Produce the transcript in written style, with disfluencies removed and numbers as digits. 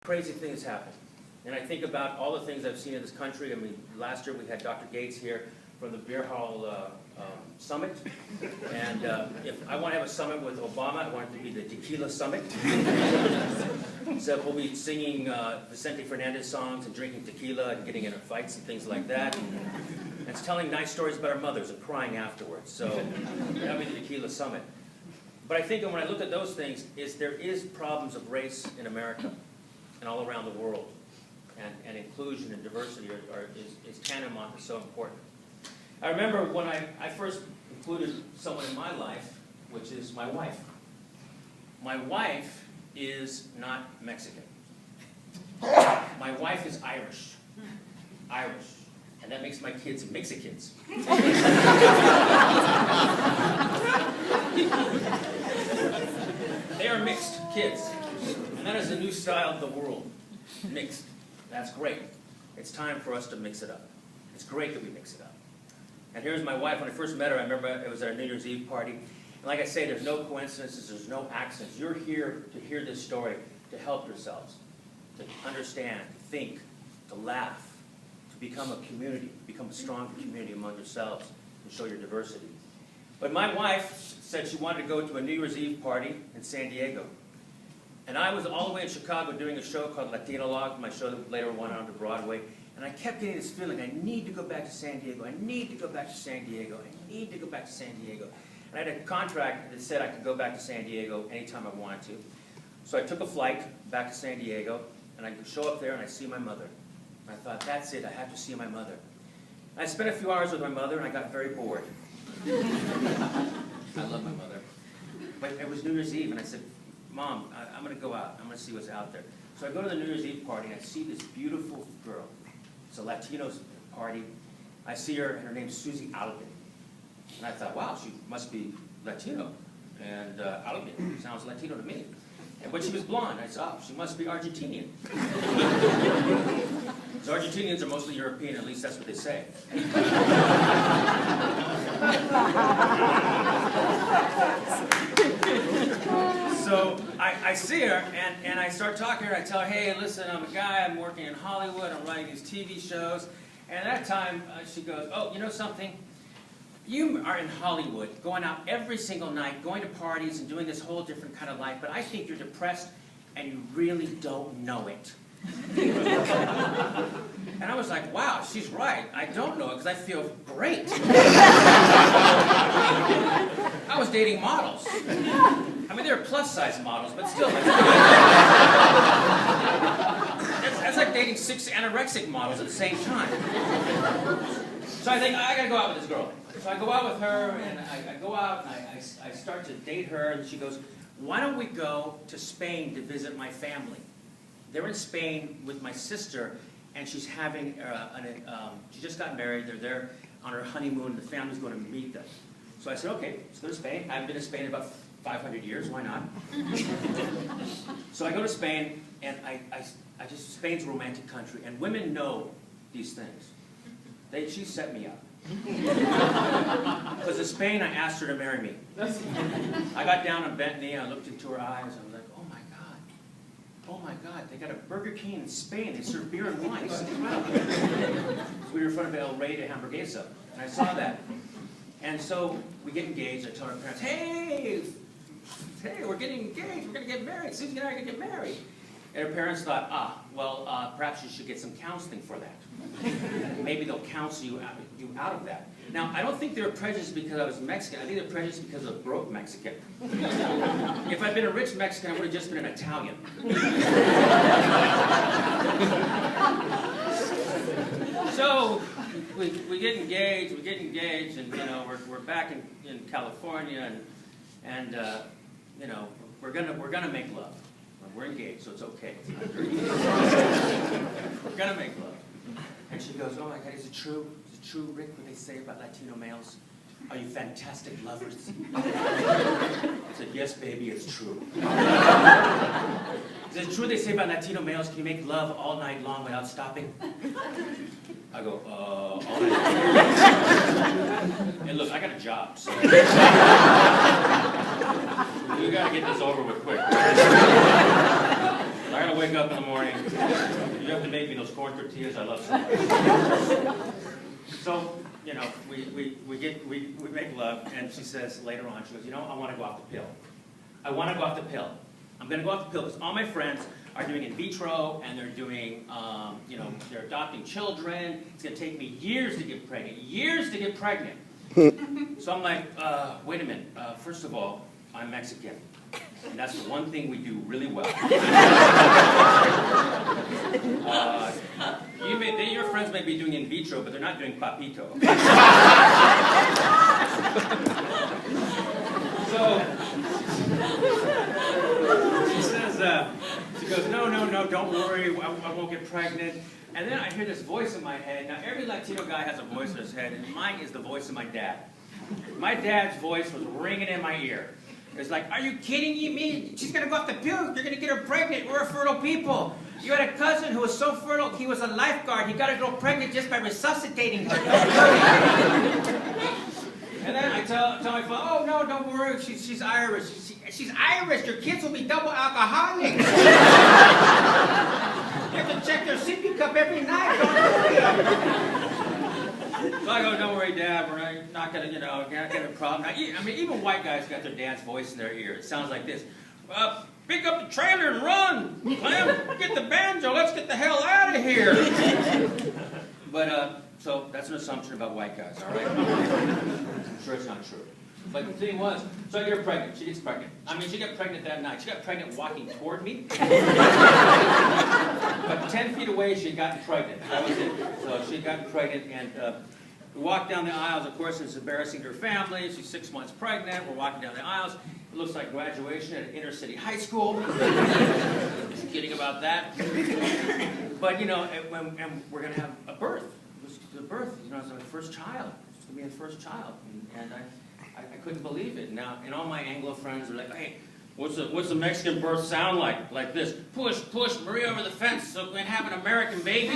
crazy things happen. And I think about all the things I've seen in this country. I mean, last year we had Dr. Gates here from the Beer Hall Summit. And if I want to have a summit with Obama, I want it to be the Tequila Summit. So we'll be singing Vicente Fernandez songs and drinking tequila and getting into fights and things like that. And it's telling nice stories about our mothers and crying afterwards. So that'll be the Tequila Summit. But I think when I look at those things, there is problems of race in America and all around the world. And inclusion and diversity is tantamount and so important. I remember when I first included someone in my life, which is my wife. My wife is not Mexican. My wife is Irish. Irish. And that makes my kids Mexicans. They are mixed kids. And that is the new style of the world. Mixed. That's great. It's time for us to mix it up. It's great that we mix it up. And here's my wife. When I first met her, I remember it was our New Year's Eve party. And like I say, there's no coincidences, there's no accidents. You're here to hear this story, to help yourselves, to understand, to think, to laugh, to become a community, become a stronger community among yourselves, and show your diversity. But my wife said she wanted to go to a New Year's Eve party in San Diego. And I was all the way in Chicago doing a show called Latino Log, my show that later went on to Broadway. And I kept getting this feeling, I need to go back to San Diego. I need to go back to San Diego. I need to go back to San Diego. And I had a contract that said I could go back to San Diego anytime I wanted to. So I took a flight back to San Diego, and I could show up there and I see my mother. And I thought, that's it, I have to see my mother. And I spent a few hours with my mother, and I got very bored. I love my mother. But it was New Year's Eve, and I said, Mom, I'm going to go out. I'm going to see what's out there. So I go to the New Year's Eve party, and I see this beautiful girl. It's a Latino party. I see her, and her name's Susie Alvin. And I thought, wow, she must be Latino. And Alvin sounds Latino to me. But she was blonde. I said, oh, she must be Argentinian. So Argentinians are mostly European, at least that's what they say. So I see her, and I start talking to her. I tell her, hey, listen, I'm a guy. I'm working in Hollywood. I'm writing these TV shows. And at that time, she goes, oh, you know something? You are in Hollywood, going out every single night, going to parties and doing this whole different kind of life, but I think you're depressed and you really don't know it. And I was like, wow, she's right. I don't know it because I feel great. I was dating models. I mean, they were plus-size models, but still. That's like dating 6 anorexic models at the same time. So I think, I gotta go out with this girl. So I go out with her, and I go out, and I start to date her, and she goes, why don't we go to Spain to visit my family? They're in Spain with my sister, and she's having, she just got married, they're there on her honeymoon, the family's going to meet them. So I said, okay, let's go to Spain. I haven't been to Spain in about 500 years, why not? So I go to Spain, and Spain's a romantic country, and women know these things. She set me up. Because in Spain, I asked her to marry me. I got down on bent knee, I looked into her eyes, I was like, oh my God, they got a Burger King in Spain, they serve beer and wine, it's incredible. So we were in front of El Rey de Hamburguesa, and I saw that. And so we get engaged, I tell our parents, hey, we're getting engaged, we're going to get married, Susie and I are going to get married. And her parents thought, perhaps you should get some counseling for that. Maybe they'll counsel you out of that. Now, I don't think they were prejudiced because I was Mexican. I think they're prejudiced because I was a broke Mexican. If I'd been a rich Mexican, I would have just been an Italian. So we get engaged, and you know we're back in California, and you know we're gonna make love. We're engaged, so it's okay. We're gonna make love. And she goes, oh my God, is it true? Is it true, Rick, what they say about Latino males? Are you fantastic lovers? I said, yes, baby, it's true. Is it true they say about Latino males, can you make love all night long without stopping? I go, all night long. And look, I got a job, so we gotta get this over with quick. I gotta wait wake up in the morning. You have to make me those corn tortillas I love so much. So, you know, we make love, and she says later on, she goes, you know, I want to go off the pill. I want to go off the pill. I'm going to go off the pill because all my friends are doing in vitro, and they're doing, you know, they're adopting children. It's going to take me years to get pregnant. Years to get pregnant. So I'm like, wait a minute. First of all, I'm Mexican. And that's the one thing we do really well. Your friends may be doing in vitro, but they're not doing papito. So she says, she goes, no, don't worry, I won't get pregnant. And then I hear this voice in my head. Now, every Latino guy has a voice in his head, and mine is the voice of my dad. My dad's voice was ringing in my ear. It's like, are you kidding me? She's going to go off the pill. You're going to get her pregnant. We're a fertile people. You had a cousin who was so fertile, he was a lifeguard. He got a girl pregnant just by resuscitating her. And then I tell my father, oh, no, don't worry. She's Irish. She's Irish. Your kids will be double alcoholics. You have to check their sippy cup every night. Don't worry. So I go, don't worry, Dad, we're not going to, you know, not going to have a problem. Now, I mean, even white guys got their dad's voice in their ear. It sounds like this. Pick up the trailer and run. Clem, get the banjo. Let's get the hell out of here. But, so that's an assumption about white guys, all right? I'm sure it's not true. But the thing was, so I get her pregnant. She gets pregnant. I mean, she got pregnant that night. She got pregnant walking toward me. But 10 feet away, she had gotten pregnant. That was it. So she had gotten pregnant, and we walked down the aisles. Of course, it's embarrassing to her family. She's 6 months pregnant. We're walking down the aisles. It looks like graduation at an inner city high school. Just kidding about that. But, you know, and we're going to have a birth. It was the birth. You know, it's my first child. It's going to be the first child. And I couldn't believe it. Now, and all my Anglo friends were like, hey, what's the Mexican birth sound like? Like this. Push, push Maria over the fence so we can have an American baby.